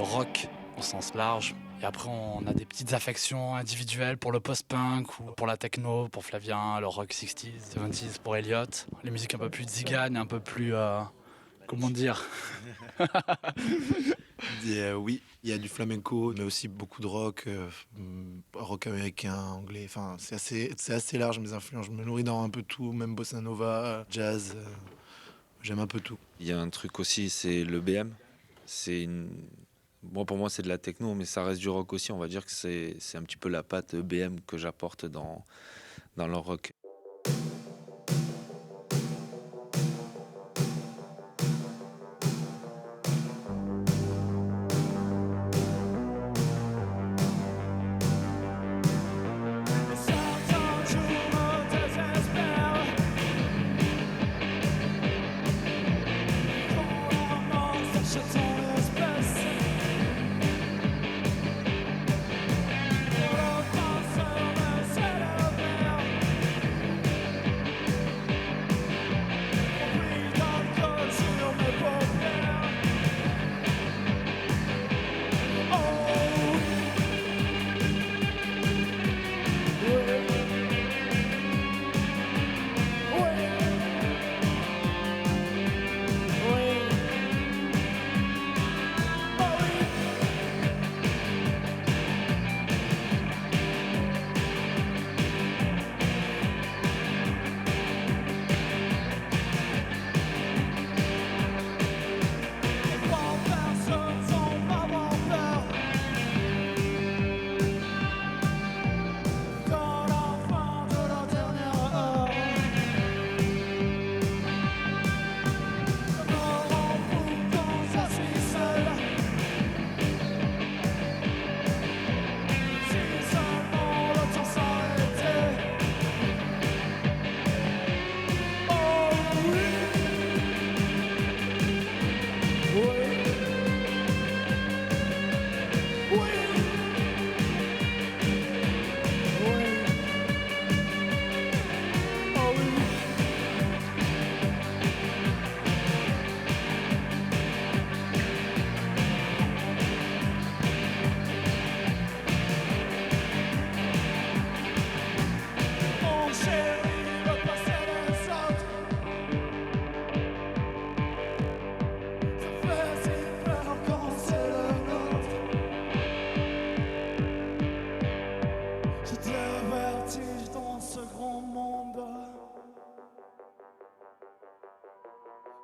rock au sens large. Et après, on a des petites affections individuelles pour le post-punk ou pour la techno, pour Flavien, le rock 60s, 70s pour Elliot. Les musiques un peu plus ziganes, un peu plus... comment dire. Oui, il y a du flamenco, mais aussi beaucoup de rock, rock américain, anglais. Enfin, c'est assez large mes influences. Je me nourris dans un peu tout, même bossa nova, jazz. J'aime un peu tout. Il y a un truc aussi, c'est le BM. C'est une... Bon, pour moi, c'est de la techno, mais ça reste du rock aussi. On va dire que c'est un petit peu la patte BM que j'apporte dans le rock.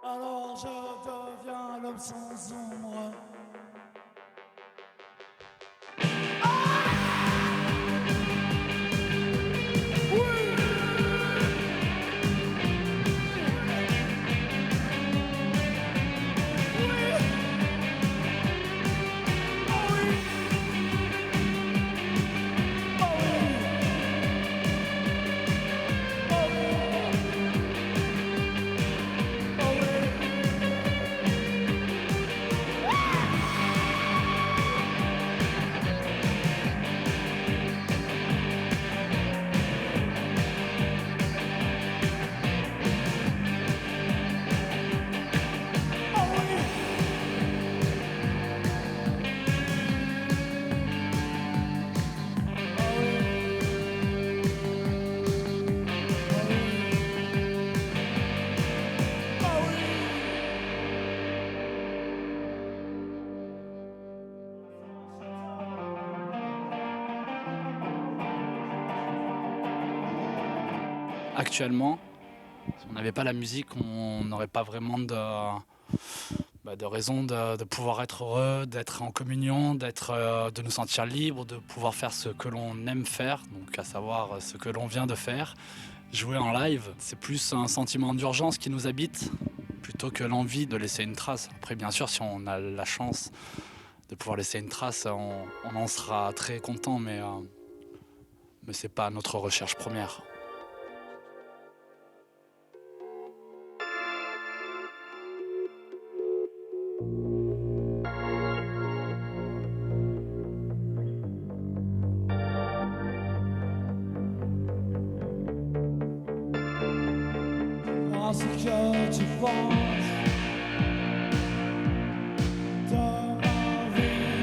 Alors je deviens l'homme sans ombre. Actuellement, si on n'avait pas la musique, on n'aurait pas vraiment de raison de pouvoir être heureux, d'être en communion, de nous sentir libres, de pouvoir faire ce que l'on aime faire, donc à savoir ce que l'on vient de faire. Jouer en live, c'est plus un sentiment d'urgence qui nous habite, plutôt que l'envie de laisser une trace. Après, bien sûr, si on a la chance de pouvoir laisser une trace, on en sera très content, mais c'est pas notre recherche première. Moi, ce que tu penses de ma vie.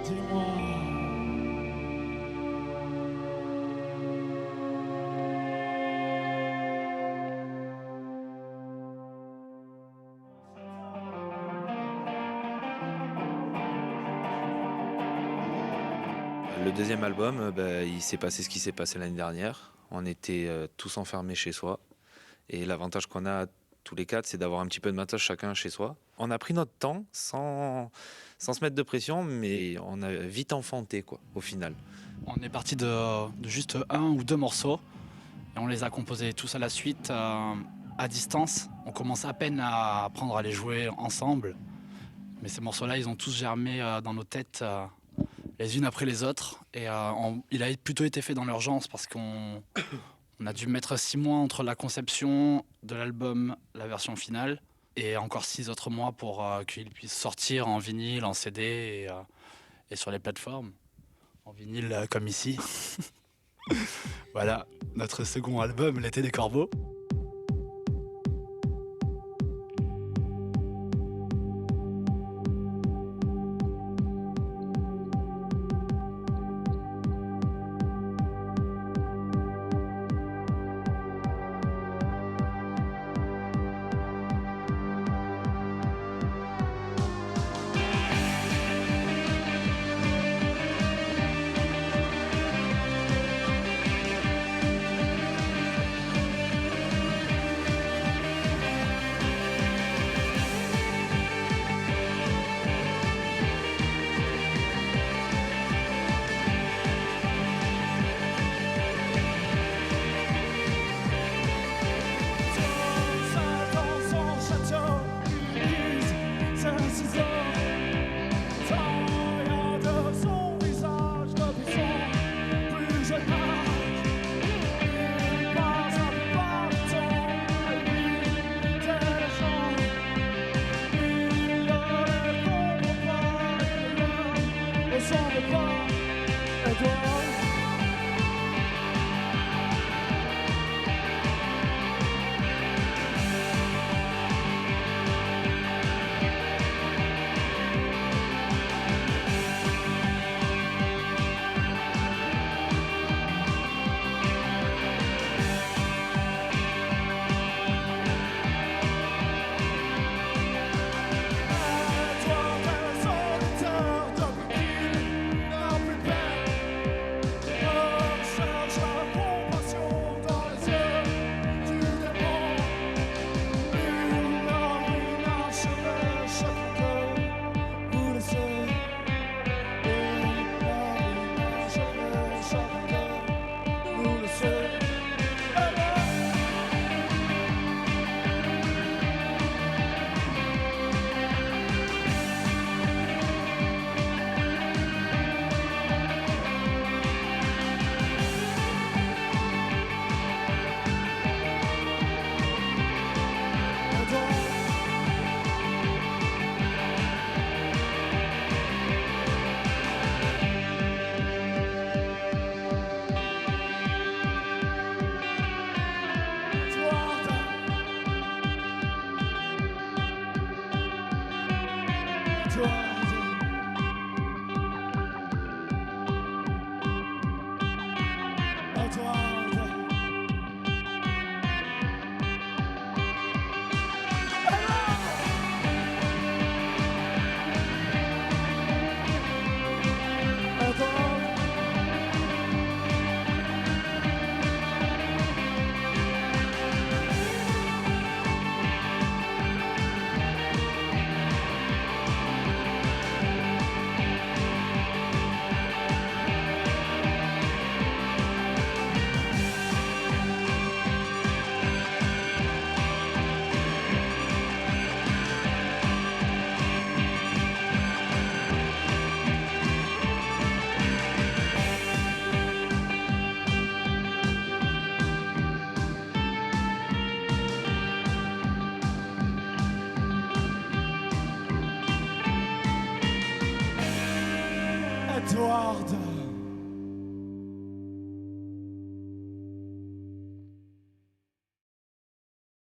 dis-moi. Le deuxième album, il s'est passé ce qui s'est passé l'année dernière. On était tous enfermés chez soi. Et l'avantage qu'on a tous les quatre, c'est d'avoir un petit peu de matos chacun chez soi. On a pris notre temps sans se mettre de pression, mais on a vite enfanté, quoi, au final. On est parti de juste un ou deux morceaux et on les a composés tous à la suite à distance. On commence à peine à apprendre à les jouer ensemble. Mais ces morceaux-là, ils ont tous germé dans nos têtes les unes après les autres. Et il a plutôt été fait dans l'urgence parce qu'on a dû mettre 6 mois entre la conception de l'album, la version finale, et encore 6 autres mois pour qu'il puisse sortir en vinyle, en CD et sur les plateformes. En vinyle comme ici. Voilà, notre second album, L'été des corbeaux. Edward.